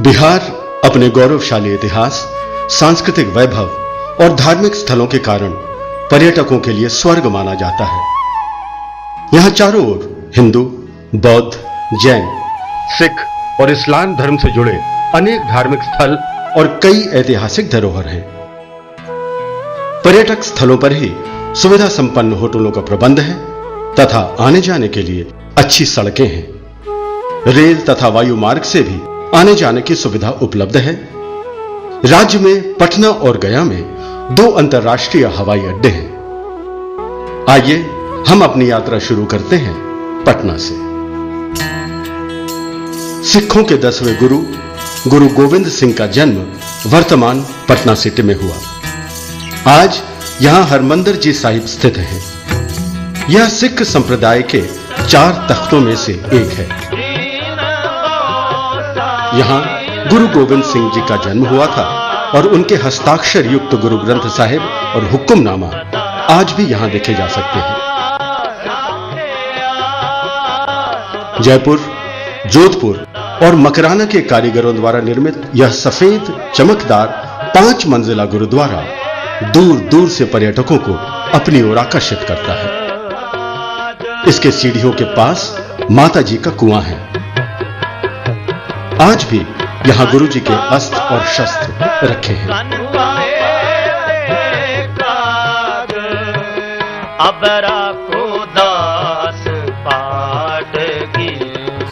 बिहार अपने गौरवशाली इतिहास, सांस्कृतिक वैभव और धार्मिक स्थलों के कारण पर्यटकों के लिए स्वर्ग माना जाता है। यहां चारों ओर हिंदू, बौद्ध, जैन, सिख और इस्लाम धर्म से जुड़े अनेक धार्मिक स्थल और कई ऐतिहासिक धरोहर हैं। पर्यटक स्थलों पर ही सुविधा संपन्न होटलों का प्रबंध है तथा आने जाने के लिए अच्छी सड़कें हैं। रेल तथा वायु मार्ग से भी आने जाने की सुविधा उपलब्ध है। राज्य में पटना और गया में 2 अंतर्राष्ट्रीय हवाई अड्डे हैं। आइए हम अपनी यात्रा शुरू करते हैं पटना से। सिखों के 10वें गुरु गोविंद सिंह का जन्म वर्तमान पटना सिटी में हुआ। आज यहां हरमंदिर जी साहिब स्थित है। यह सिख संप्रदाय के 4 तख्तों में से एक है। यहां गुरु गोविंद सिंह जी का जन्म हुआ था और उनके हस्ताक्षर युक्त गुरु ग्रंथ साहिब और हुक्मनामा आज भी यहां देखे जा सकते हैं। जयपुर, जोधपुर और मकराना के कारीगरों द्वारा निर्मित यह सफेद चमकदार 5 मंजिला गुरुद्वारा दूर दूर से पर्यटकों को अपनी ओर आकर्षित करता है। इसके सीढ़ियों के पास माता जी का कुआं है। आज भी यहां गुरु जी के अस्त्र और शस्त्र रखे हैं।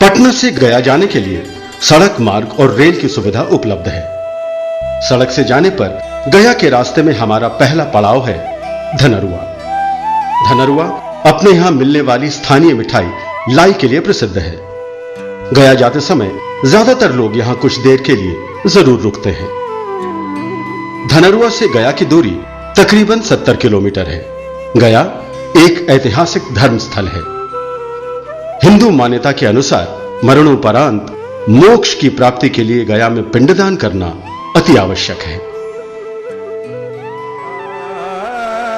पटना से गया जाने के लिए सड़क मार्ग और रेल की सुविधा उपलब्ध है। सड़क से जाने पर गया के रास्ते में हमारा पहला पड़ाव है धनरुआ। धनरुआ अपने यहां मिलने वाली स्थानीय मिठाई लाई के लिए प्रसिद्ध है। गया जाते समय ज्यादातर लोग यहां कुछ देर के लिए जरूर रुकते हैं। धनरुआ से गया की दूरी तकरीबन 70 किलोमीटर है। गया एक ऐतिहासिक धर्म स्थल है। हिंदू मान्यता के अनुसार मरणोपरांत मोक्ष की प्राप्ति के लिए गया में पिंडदान करना अति आवश्यक है।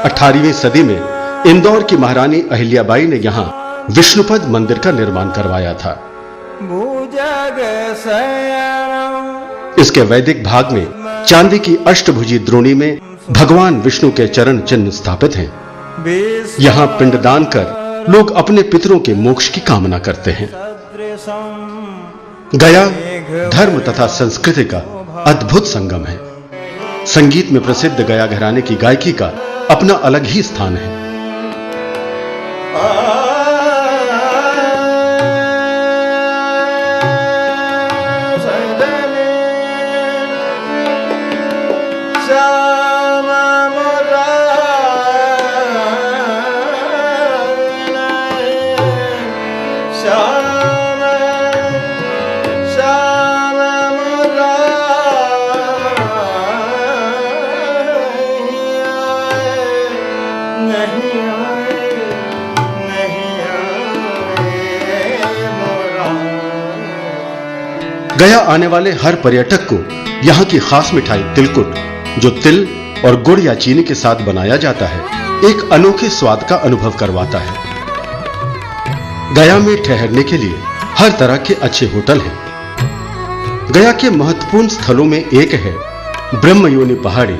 18वीं सदी में इंदौर की महारानी अहिल्याबाई ने यहां विष्णुपद मंदिर का निर्माण करवाया था। इसके वैदिक भाग में चांदी की अष्टभुजी द्रोणी में भगवान विष्णु के चरण चिन्ह स्थापित हैं। यहां पिंडदान कर लोग अपने पितरों के मोक्ष की कामना करते हैं। गया धर्म तथा संस्कृति का अद्भुत संगम है। संगीत में प्रसिद्ध गया घराने की गायकी का अपना अलग ही स्थान है। गया आने वाले हर पर्यटक को यहां की खास मिठाई तिलकुट, जो तिल और गुड़ या चीनी के साथ बनाया जाता है, एक अनोखे स्वाद का अनुभव करवाता है। गया में ठहरने के लिए हर तरह के अच्छे होटल हैं। गया के महत्वपूर्ण स्थलों में एक है ब्रह्मयोनि पहाड़ी,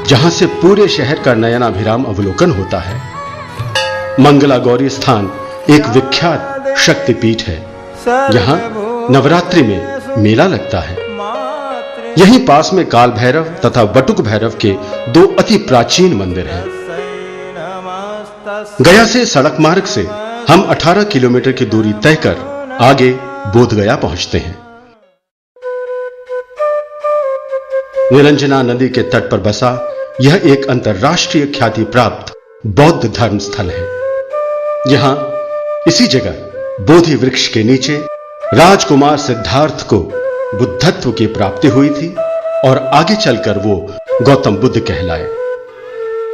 जहां से पूरे शहर का नयनाभिराम अवलोकन होता है। मंगला गौरी स्थान एक विख्यात शक्तिपीठ है। यहां नवरात्रि में मेला लगता है। यहीं पास में काल भैरव तथा बटुक भैरव के 2 अति प्राचीन मंदिर हैं। गया से सड़क मार्ग से हम 18 किलोमीटर की दूरी तय कर आगे बोध गया पहुंचते हैं। निरंजना नदी के तट पर बसा यह एक अंतर्राष्ट्रीय ख्याति प्राप्त बौद्ध धर्म स्थल है। यहां इसी जगह बोधि वृक्ष के नीचे राजकुमार सिद्धार्थ को बुद्धत्व की प्राप्ति हुई थी और आगे चलकर वो गौतम बुद्ध कहलाए।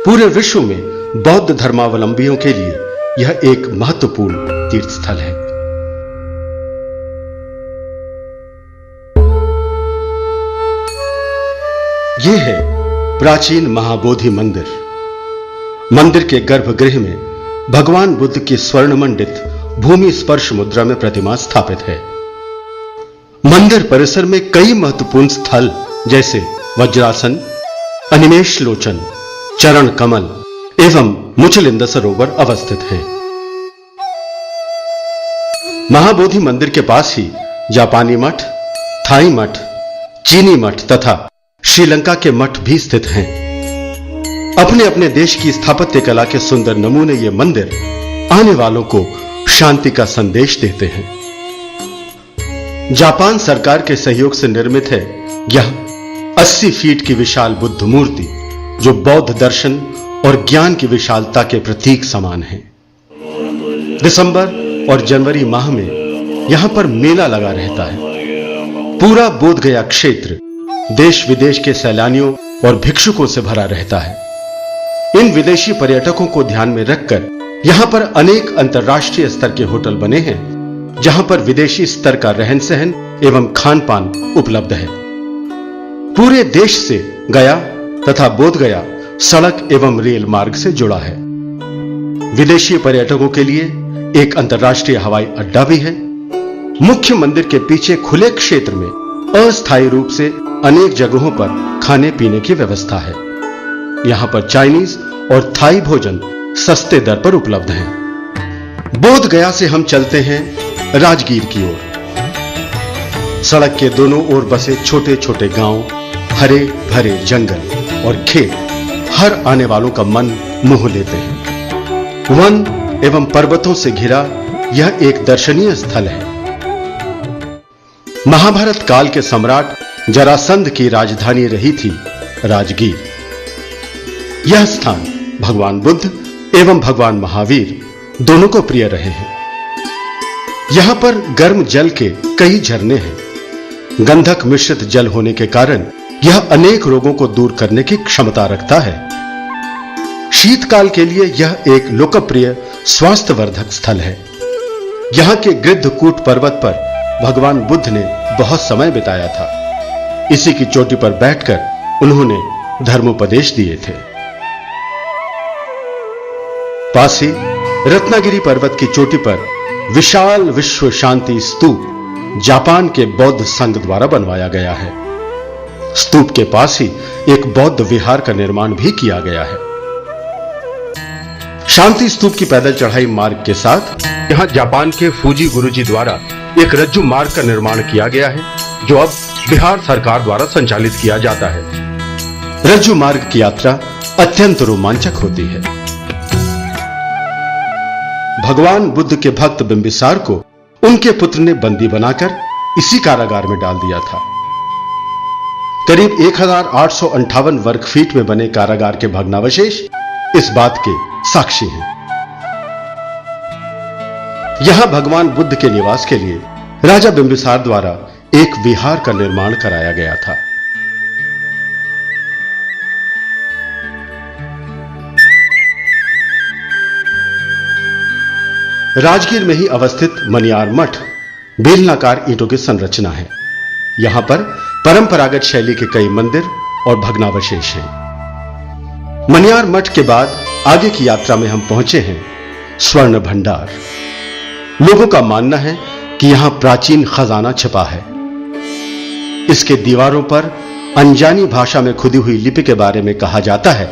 पूरे विश्व में बौद्ध धर्मावलंबियों के लिए यह एक महत्वपूर्ण तीर्थ स्थल है। यह है प्राचीन महाबोधि मंदिर। मंदिर के गर्भगृह में भगवान बुद्ध की स्वर्ण मंडित भूमि स्पर्श मुद्रा में प्रतिमा स्थापित है। मंदिर परिसर में कई महत्वपूर्ण स्थल जैसे वज्रासन, अनिमेष लोचन, चरण कमल एवं मुचलिंद सरोवर अवस्थित हैं। महाबोधि मंदिर के पास ही जापानी मठ, थाई मठ, चीनी मठ तथा श्रीलंका के मठ भी स्थित हैं। अपने अपने देश की स्थापत्य कला के सुंदर नमूने ये मंदिर आने वालों को शांति का संदेश देते हैं। जापान सरकार के सहयोग से निर्मित है यह 80 फीट की विशाल बुद्ध मूर्ति, जो बौद्ध दर्शन और ज्ञान की विशालता के प्रतीक समान है। दिसंबर और जनवरी माह में यहां पर मेला लगा रहता है। पूरा बोध गया क्षेत्र देश विदेश के सैलानियों और भिक्षुकों से भरा रहता है। इन विदेशी पर्यटकों को ध्यान में रखकर यहां पर अनेक अंतर्राष्ट्रीय स्तर के होटल बने हैं, जहां पर विदेशी स्तर का रहन सहन एवं खान पान उपलब्ध है। पूरे देश से गया तथा बोध गया सड़क एवं रेल मार्ग से जुड़ा है। विदेशी पर्यटकों के लिए एक अंतर्राष्ट्रीय हवाई अड्डा भी है। मुख्य मंदिर के पीछे खुले क्षेत्र में अस्थायी रूप से अनेक जगहों पर खाने पीने की व्यवस्था है। यहां पर चाइनीज और थाई भोजन सस्ते दर पर उपलब्ध हैं। बोध गया से हम चलते हैं राजगीर की ओर। सड़क के दोनों ओर बसे छोटे छोटे गांव, हरे भरे जंगल और खेत हर आने वालों का मन मोह लेते हैं। वन एवं पर्वतों से घिरा यह एक दर्शनीय स्थल है। महाभारत काल के सम्राट जरासंध की राजधानी रही थी राजगीर। यह स्थान भगवान बुद्ध एवं भगवान महावीर दोनों को प्रिय रहे हैं। यहां पर गर्म जल के कई झरने हैं। गंधक मिश्रित जल होने के कारण यह अनेक रोगों को दूर करने की क्षमता रखता है। शीतकाल के लिए यह एक लोकप्रिय स्वास्थ्यवर्धक स्थल है। यहां के गिद्धकूट पर्वत पर भगवान बुद्ध ने बहुत समय बिताया था। इसी की चोटी पर बैठकर उन्होंने धर्मोपदेश दिए थे। पास ही रत्नागिरी पर्वत की चोटी पर विशाल विश्व शांति स्तूप जापान के बौद्ध संघ द्वारा बनवाया गया है। स्तूप के पास ही एक बौद्ध विहार का निर्माण भी किया गया है। शांति स्तूप की पैदल चढ़ाई मार्ग के साथ यहां जापान के फूजी गुरुजी द्वारा एक रज्जु मार्ग का निर्माण किया गया है, जो अब बिहार सरकार द्वारा संचालित किया जाता है। रज्जु मार्ग की यात्रा अत्यंत रोमांचक होती है। भगवान बुद्ध के भक्त बिंबिसार को उनके पुत्र ने बंदी बनाकर इसी कारागार में डाल दिया था। करीब 1858 वर्ग फीट में बने कारागार के भग्नावशेष इस बात के साक्षी हैं। यहां भगवान बुद्ध के निवास के लिए राजा बिंबिसार द्वारा एक विहार का निर्माण कराया गया था। राजगीर में ही अवस्थित मनियार मठ बेलनाकार ईंटों की संरचना है। यहां पर परंपरागत शैली के कई मंदिर और भग्नावशेष हैं। मनियार मठ के बाद आगे की यात्रा में हम पहुंचे हैं स्वर्ण भंडार। लोगों का मानना है कि यहां प्राचीन खजाना छिपा है। इसके दीवारों पर अनजानी भाषा में खुदी हुई लिपि के बारे में कहा जाता है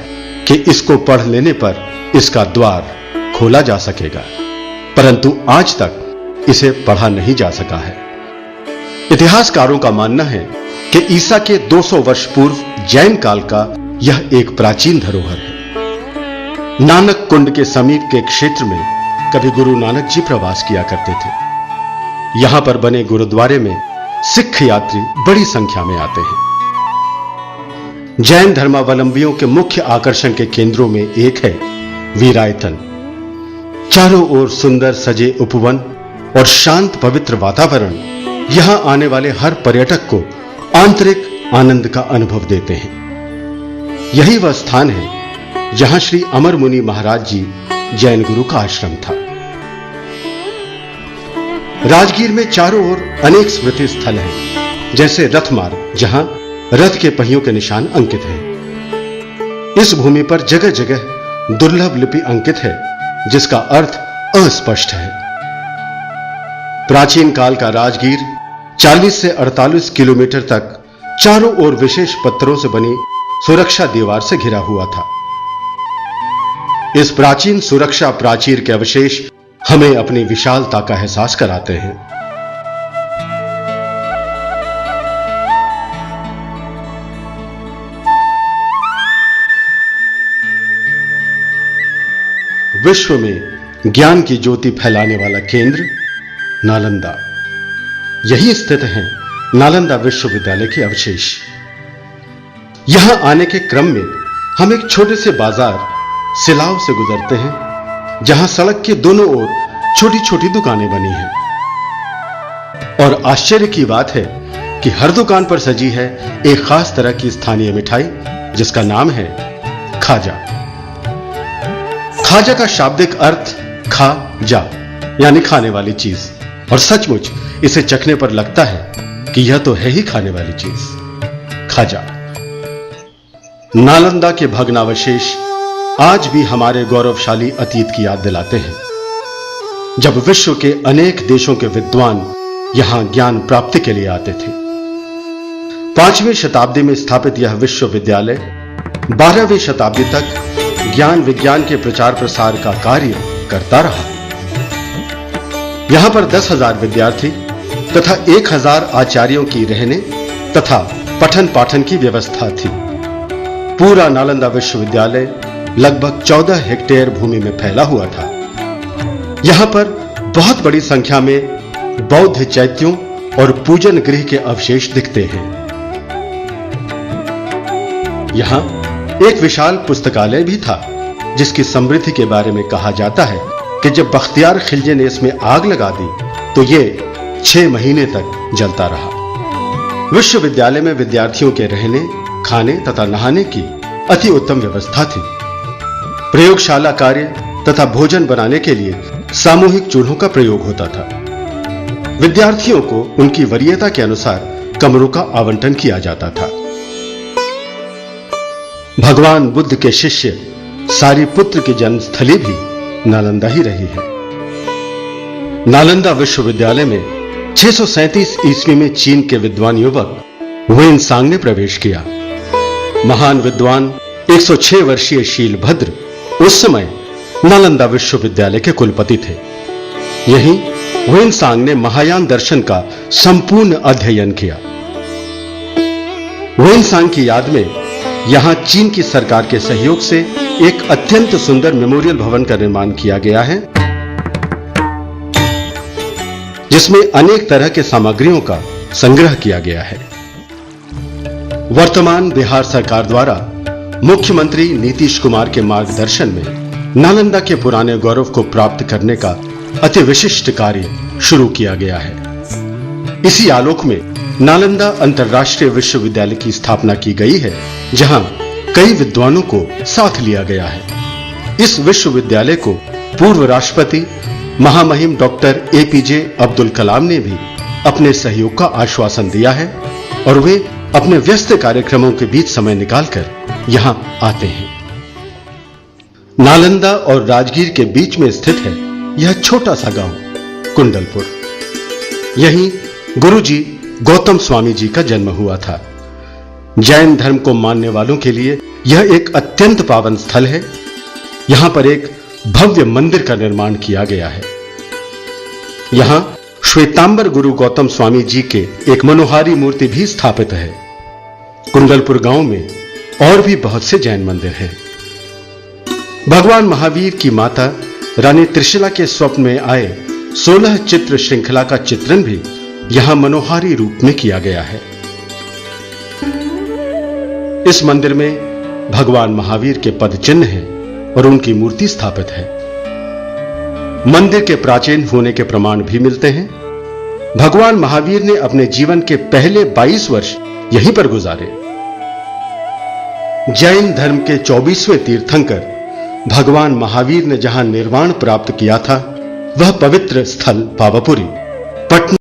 कि इसको पढ़ लेने पर इसका द्वार खोला जा सकेगा, परंतु आज तक इसे पढ़ा नहीं जा सका है। इतिहासकारों का मानना है कि ईसा के 200 वर्ष पूर्व जैन काल का यह एक प्राचीन धरोहर है। नानक कुंड के समीप के क्षेत्र में कभी गुरु नानक जी प्रवास किया करते थे। यहां पर बने गुरुद्वारे में सिख यात्री बड़ी संख्या में आते हैं। जैन धर्मावलंबियों के मुख्य आकर्षण के केंद्रों में एक है वीरायतन। चारों ओर सुंदर सजे उपवन और शांत पवित्र वातावरण यहां आने वाले हर पर्यटक को आंतरिक आनंद का अनुभव देते हैं। यही वह स्थान है जहां श्री अमर मुनि महाराज जी जैन गुरु का आश्रम था। राजगीर में चारों ओर अनेक स्मृति स्थल हैं, जैसे रथ मार्ग, जहां रथ के पहियों के निशान अंकित हैं। इस भूमि पर जगह जगह दुर्लभ लिपि अंकित है, जिसका अर्थ अस्पष्ट है। प्राचीन काल का राजगीर 40 से 48 किलोमीटर तक चारों ओर विशेष पत्थरों से बनी सुरक्षा दीवार से घिरा हुआ था। इस प्राचीन सुरक्षा प्राचीर के अवशेष हमें अपनी विशालता का एहसास कराते हैं। विश्व में ज्ञान की ज्योति फैलाने वाला केंद्र नालंदा, यही स्थित है नालंदा विश्वविद्यालय के अवशेष। यहां आने के क्रम में हम एक छोटे से बाजार सिलाव से गुजरते हैं, जहां सड़क के दोनों ओर छोटी छोटी दुकानें बनी हैं। और आश्चर्य की बात है कि हर दुकान पर सजी है एक खास तरह की स्थानीय मिठाई, जिसका नाम है खाजा। खाजा का शाब्दिक अर्थ खा जा, यानी खाने वाली चीज, और सचमुच इसे चखने पर लगता है कि यह तो है ही खाने वाली चीज, खाजा। नालंदा के भग्नावशेष आज भी हमारे गौरवशाली अतीत की याद दिलाते हैं, जब विश्व के अनेक देशों के विद्वान यहां ज्ञान प्राप्ति के लिए आते थे। 5वीं शताब्दी में स्थापित यह विश्वविद्यालय 12वीं शताब्दी तक ज्ञान विज्ञान के प्रचार प्रसार का कार्य करता रहा। यहां पर 10,000 विद्यार्थी तथा 1,000 आचार्यों की रहने तथा पठन पाठन की व्यवस्था थी। पूरा नालंदा विश्वविद्यालय लगभग 14 हेक्टेयर भूमि में फैला हुआ था। यहां पर बहुत बड़ी संख्या में बौद्ध चैत्यों और पूजन गृह के अवशेष दिखते हैं। यहां एक विशाल पुस्तकालय भी था, जिसकी समृद्धि के बारे में कहा जाता है कि जब बख्तियार खिलजी ने इसमें आग लगा दी तो यह 6 महीने तक जलता रहा। विश्वविद्यालय में विद्यार्थियों के रहने, खाने तथा नहाने की अति उत्तम व्यवस्था थी। प्रयोगशाला कार्य तथा भोजन बनाने के लिए सामूहिक चूल्हों का प्रयोग होता था। विद्यार्थियों को उनकी वरीयता के अनुसार कमरों का आवंटन किया जाता था। भगवान बुद्ध के शिष्य सारिपुत्र की जन्मस्थली भी नालंदा ही रही है। नालंदा विश्वविद्यालय में 637 ईस्वी में चीन के विद्वान युवक हुएनसांग ने प्रवेश किया। महान विद्वान 106 वर्षीय शीलभद्र उस समय नालंदा विश्वविद्यालय के कुलपति थे। यहीं हुएनसांग ने महायान दर्शन का संपूर्ण अध्ययन किया। हुएनसांग की याद में यहां चीन की सरकार के सहयोग से एक अत्यंत सुंदर मेमोरियल भवन का निर्माण किया गया है, जिसमें अनेक तरह के सामग्रियों का संग्रह किया गया है। वर्तमान बिहार सरकार द्वारा मुख्यमंत्री नीतीश कुमार के मार्गदर्शन में नालंदा के पुराने गौरव को प्राप्त करने का अति विशिष्ट कार्य शुरू किया गया है। इसी आलोक में नालंदा अंतर्राष्ट्रीय विश्वविद्यालय की स्थापना की गई है, जहां कई विद्वानों को साथ लिया गया है। इस विश्वविद्यालय को पूर्व राष्ट्रपति महामहिम डॉक्टर एपीजे अब्दुल कलाम ने भी अपने सहयोग का आश्वासन दिया है और वे अपने व्यस्त कार्यक्रमों के बीच समय निकालकर यहां आते हैं। नालंदा और राजगीर के बीच में स्थित है यह छोटा सा गांव कुंडलपुर। यहीं गुरुजी गौतम स्वामी जी का जन्म हुआ था। जैन धर्म को मानने वालों के लिए यह एक अत्यंत पावन स्थल है। यहां पर एक भव्य मंदिर का निर्माण किया गया है। यहां श्वेतांबर गुरु गौतम स्वामी जी के एक मनोहारी मूर्ति भी स्थापित है। कुंडलपुर गांव में और भी बहुत से जैन मंदिर हैं। भगवान महावीर की माता रानी त्रिशला के स्वप्न में आए 16 चित्र श्रृंखला का चित्रण भी यहां मनोहारी रूप में किया गया है। इस मंदिर में भगवान महावीर के पद चिन्ह हैं और उनकी मूर्ति स्थापित है। मंदिर के प्राचीन होने के प्रमाण भी मिलते हैं। भगवान महावीर ने अपने जीवन के पहले 22 वर्ष यहीं पर गुजारे। जैन धर्म के 24वें तीर्थंकर भगवान महावीर ने जहां निर्वाण प्राप्त किया था, वह पवित्र स्थल पावापुरी पटना